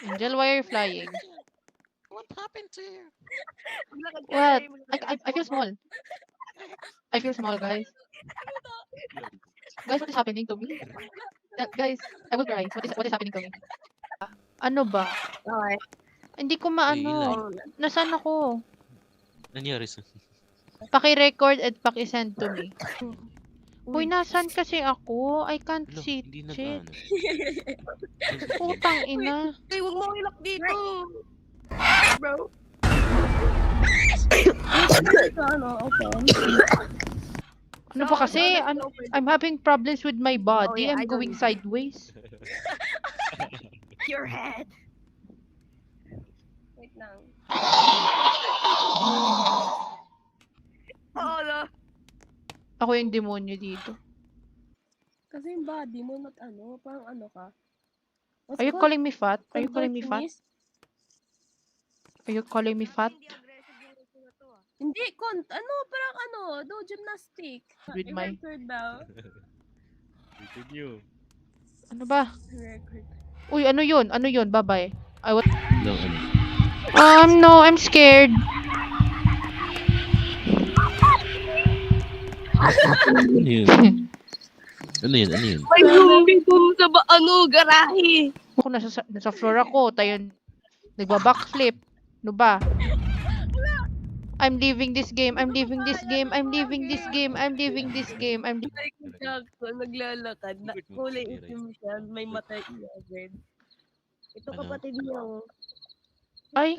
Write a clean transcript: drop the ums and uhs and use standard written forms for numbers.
Angel, why are you flying? What happened to you? Maglakad ka What? na, maglakad I feel small. I feel small, guys. Guys, what is happening to me? Guys, I will cry. What is happening to me? Ano ba? Okay. Hindi ko Uy, maano. Eli. Nasaan ako? Nangyari sa... Paki-record at paki-send to me. Uy, Uy. nasaan kasi ako? I can't Hello, see hindi shit. nag-ano. Putang ina. Ay, huwag mo ilak dito. Bro. Ano, okay. Ano pa kasi? I'm having problems with my body. Oh, yeah, I'm I don't going need sideways. Your head. Wait lang. Oh, no. Ako yung demonyo dito. Kasi yung body mo, not ano, parang ano ka. What's Are you called calling me fat? Are you calling me fat? contortionist? Are you calling me fat? Hindi, ano, parang ano, do gymnastic. With my- Record daw. Continue. Ano ba? Record. Uy, ano yun? Ano yun? Bye-bye. Hello, ano? No, I'm scared. Ano yun? Ano yun? Ano yun? May zombie dun sa garahe. Ako nasa floor ako. Tayo nagba-backflip. Ano ba? I'm leaving this game. I'm leaving this game. I'm leaving this game. I'm leaving this game. Michael Jackson, naglalakad. Bakit mo Kulay kasi, itim siya, may mata agad. Ito Ano? kapatid niya. Oh. Ay,